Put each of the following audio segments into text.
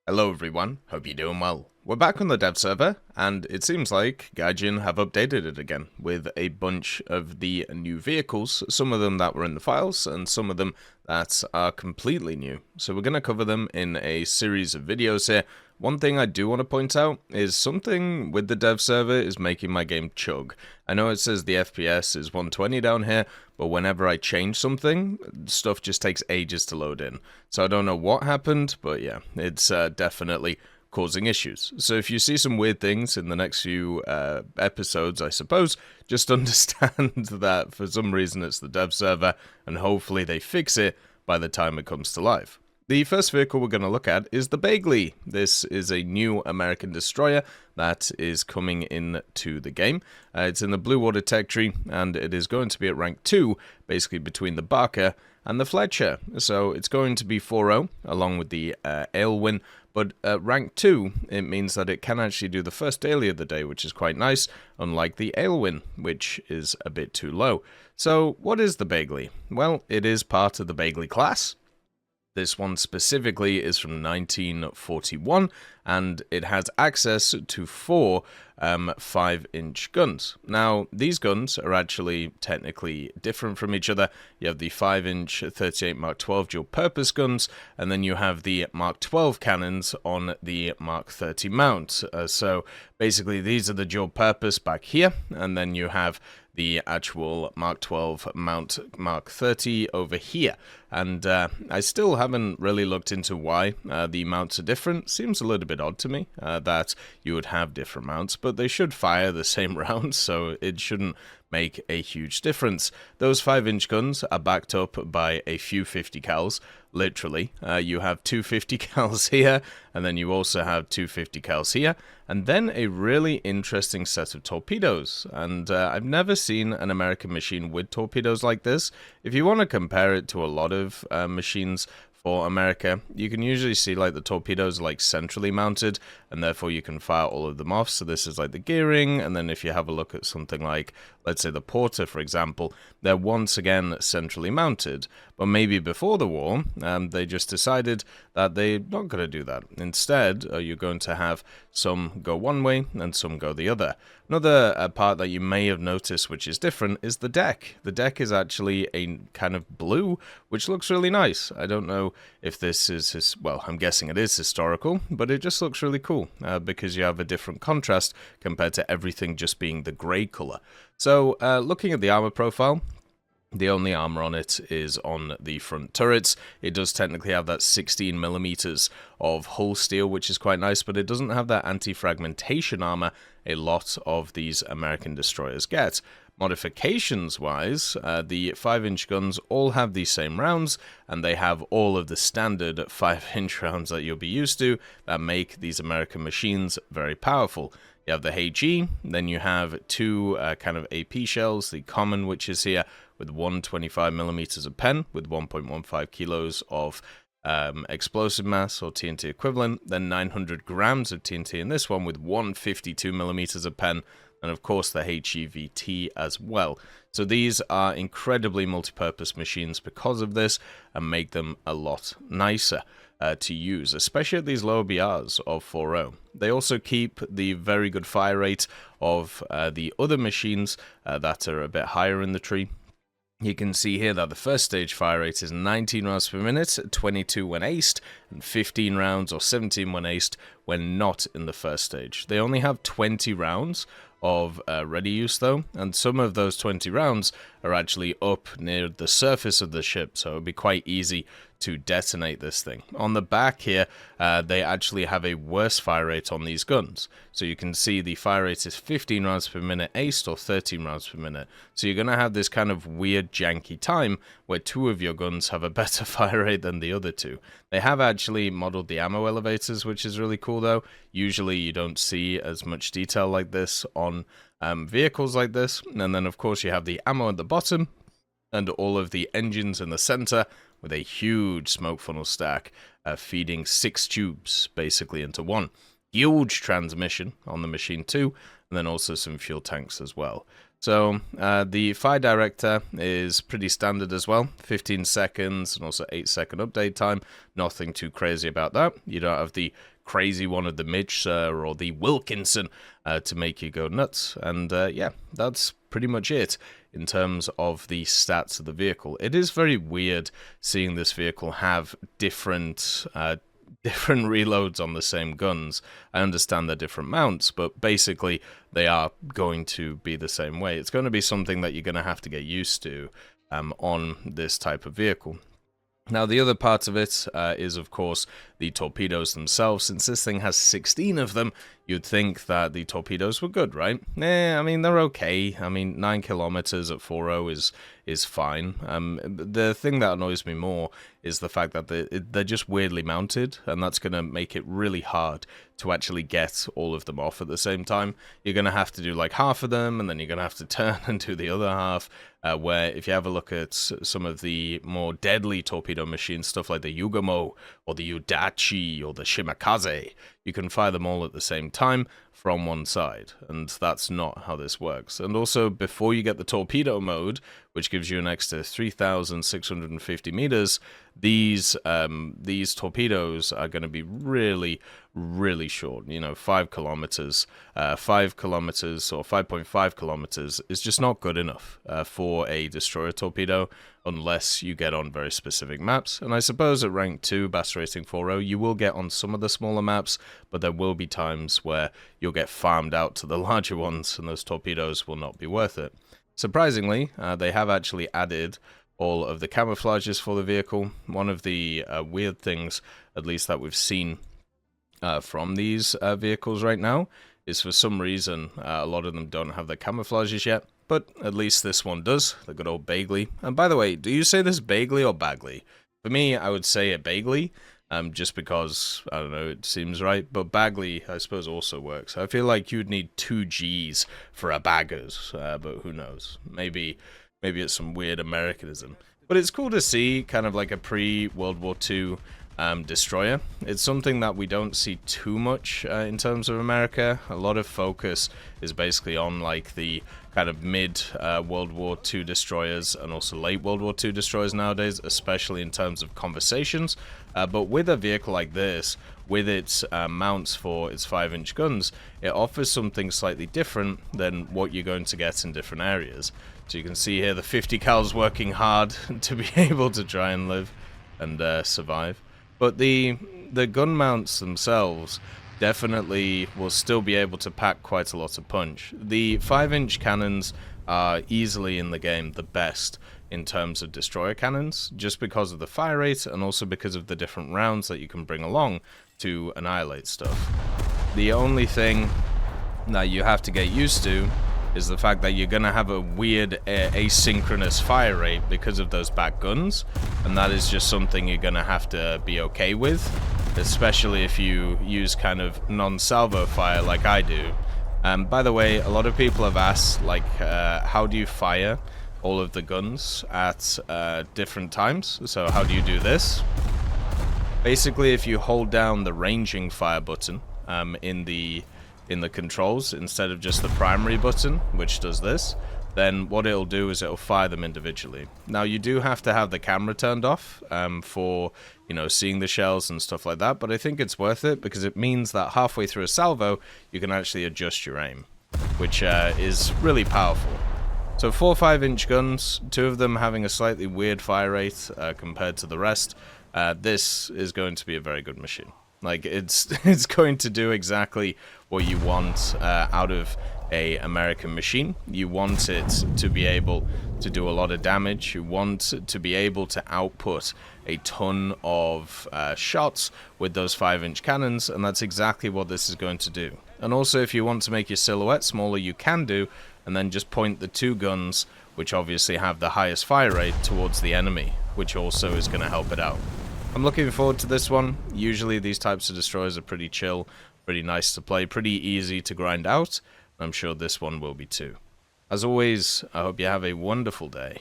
Hello everyone, hope you're doing well. We're back on the dev server, and it seems like Gaijin have updated it again with a bunch of the new vehicles, some of them that were in the files, and some of them that are completely new. So we're going to cover them in a series of videos here. One thing I do want to point out is something with the dev server is making my game chug. I know it says the FPS is 120 down here, but whenever I change something, stuff just takes ages to load in. So I don't know what happened, but yeah, it's definitely causing issues. So if you see some weird things in the next few episodes, I suppose, just understand that for some reason it's the dev server, and hopefully they fix it by the time it comes to life. The first vehicle we're going to look at is the Bagley. This is a new American destroyer that is coming into the game. It's in the Blue Water Tech Tree, and it is going to be at rank 2, basically between the Barker and the Fletcher. So it's going to be 4-0, along with the Aylwin, but at rank 2, it means that it can actually do the first daily of the day, which is quite nice, unlike the Aylwin, which is a bit too low. So what is the Bagley? Well, it is part of the Bagley class. This one specifically is from 1941, and it has access to 4 5-inch guns. Now, these guns are actually technically different from each other. You have the 5-inch 38 Mark 12 dual-purpose guns, and then you have the Mark 12 cannons on the Mark 30 mount. So basically, these are the dual-purpose back here, and then you have the actual Mark 12 mount Mark 30 over here. And I still haven't really looked into why the mounts are different. Seems a little bit odd to me that you would have different mounts, but they should fire the same rounds, so it shouldn't make a huge difference. Those 5-inch guns are backed up by a few 50 cals, literally. You have 250 cals here, and then you also have 250 cals here, and then a really interesting set of torpedoes. And I've never seen an American machine with torpedoes like this. If you want to compare it to a lot of machines for America, you can usually see like the torpedoes are like centrally mounted, and therefore you can fire all of them off. So this is like the gearing, and then if you have a look at something like, let's say the Porter, for example, they're once again centrally mounted. But maybe before the war, they just decided that they're not going to do that. Instead, you're going to have some go one way and some go the other. Another part that you may have noticed which is different is the deck. The deck is actually a kind of blue, which looks really nice. I don't know if this is, well, I'm guessing it is historical, but it just looks really cool because you have a different contrast compared to everything just being the grey colour. So looking at the armor profile, the only armor on it is on the front turrets. It does technically have that 16 millimeters of hull steel, which is quite nice, but it doesn't have that anti-fragmentation armor a lot of these American destroyers get. Modifications-wise, the 5-inch guns all have these same rounds, and they have all of the standard 5-inch rounds that you'll be used to that make these American machines very powerful. You have the HE, then you have 2 kind of AP shells, the common, which is here, with 125 millimeters of pen, with 1.15 kilos of explosive mass or TNT equivalent, then 900 grams of TNT in this one with 152 millimeters of pen, and of course the HEVT as well. So these are incredibly multi-purpose machines because of this, and make them a lot nicer to use, especially at these lower BRs of 4.0. They also keep the very good fire rate of the other machines that are a bit higher in the tree. You can see here that the first stage fire rate is 19 rounds per minute, 22 when aced, and 15 rounds or 17 when aced when not in the first stage. They only have 20 rounds of ready use though, and some of those 20 rounds are actually up near the surface of the ship, so it would be quite easy to detonate this thing. On the back here, they actually have a worse fire rate on these guns. So you can see the fire rate is 15 rounds per minute aced or 13 rounds per minute. So you're going to have this kind of weird janky time where 2 of your guns have a better fire rate than the other 2. They have actually modeled the ammo elevators, which is really cool though. Usually you don't see as much detail like this on vehicles like this. And then of course you have the ammo at the bottom and all of the engines in the center, with a huge smoke funnel stack feeding 6 tubes basically into one. Huge transmission on the machine too, and then also some fuel tanks as well. So the fire director is pretty standard as well, 15 seconds and also 8-second update time. Nothing too crazy about that. You don't have the crazy one of the Midshire or the Wilkinson to make you go nuts. And yeah, that's pretty much it in terms of the stats of the vehicle. It is very weird seeing this vehicle have different reloads on the same guns. I understand they're different mounts, but basically they are going to be the same way. It's going to be something that you're going to have to get used to on this type of vehicle. Now, the other part of it is, of course, the torpedoes themselves. Since this thing has 16 of them, you'd think that the torpedoes were good, right? I mean, they're okay. I mean, 9 kilometers at 4.0 is fine. The thing that annoys me more is the fact that they're just weirdly mounted, and that's going to make it really hard to actually get all of them off at the same time. You're going to have to do like half of them, and then you're going to have to turn and do the other half, where if you have a look at some of the more deadly torpedo machines, stuff like the Yugamo, or the Udachi, or the Shimakaze, you can fire them all at the same time from one side, and that's not how this works. And also, before you get the torpedo mode, which gives you an extra 3,650 meters, these torpedoes are going to be really, really short. You know, 5 kilometers, 5 kilometers or 5.5 kilometers is just not good enough for a destroyer torpedo unless you get on very specific maps. And I suppose at rank 2, Bass Racing 4.0, you will get on some of the smaller maps, but there will be times where you'll get farmed out to the larger ones, and those torpedoes will not be worth it. Surprisingly, they have actually added all of the camouflages for the vehicle. One of the weird things, at least that we've seen from these vehicles right now, is for some reason a lot of them don't have the camouflages yet, but at least this one does, the good old Bagley. And by the way, do you say this Bagley or Bagley? For me, I would say it Bagley, just because, I don't know, it seems right, but Bagley, I suppose, also works. I feel like you'd need 2 G's for a baggers, but who knows? Maybe it's some weird Americanism. But it's cool to see kind of like a pre-World War II destroyer. It's something that we don't see too much in terms of America. A lot of focus is basically on like the kind of mid World War II destroyers and also late World War II destroyers nowadays, especially in terms of conversations. But with a vehicle like this, with its mounts for its 5-inch guns, it offers something slightly different than what you're going to get in different areas. So you can see here the 50 cal's working hard to be able to try and live and survive. But the gun mounts themselves definitely will still be able to pack quite a lot of punch. The 5-inch cannons are easily in the game the best in terms of destroyer cannons, just because of the fire rate and also because of the different rounds that you can bring along to annihilate stuff. The only thing that you have to get used to is the fact that you're going to have a weird asynchronous fire rate because of those back guns, and that is just something you're going to have to be okay with, especially if you use kind of non-salvo fire like I do. By the way, a lot of people have asked, like, how do you fire all of the guns at different times? So how do you do this? Basically, if you hold down the ranging fire button in the controls instead of just the primary button, which does this, then what it'll do is it'll fire them individually. Now, you do have to have the camera turned off for, you know, seeing the shells and stuff like that, but I think it's worth it because it means that halfway through a salvo, you can actually adjust your aim, which is really powerful. So 4 5-inch guns, 2 of them having a slightly weird fire rate compared to the rest. This is going to be a very good machine. Like, it's going to do exactly what you want out of a American machine. You want it to be able to do a lot of damage. You want to be able to output a ton of shots with those 5-inch cannons, and that's exactly what this is going to do. And also, if you want to make your silhouette smaller, you can do, and then just point the 2 guns, which obviously have the highest fire rate, towards the enemy, which also is going to help it out. I'm looking forward to this one. Usually these types of destroyers are pretty chill, pretty nice to play, pretty easy to grind out. I'm sure this one will be too. As always, I hope you have a wonderful day.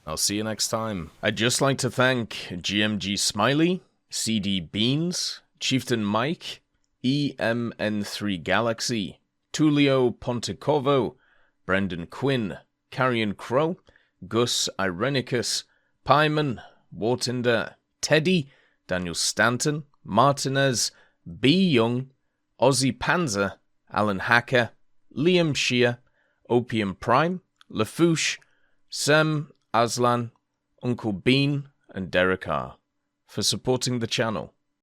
I'll see you next time. I'd just like to thank GMG Smiley, CD Beans, Chieftain Mike, EMN3 Galaxy, Tulio Pontecorvo, Brendan Quinn, Carrion Crow, Gus Irenicus, Pyman, Wartinder, Teddy, Daniel Stanton, Martinez, B. Young, Ozzy Panzer, Alan Hacker, Liam Shear, Opium Prime, Lafouche, Sem Aslan, Uncle Bean, and Derek R. for supporting the channel.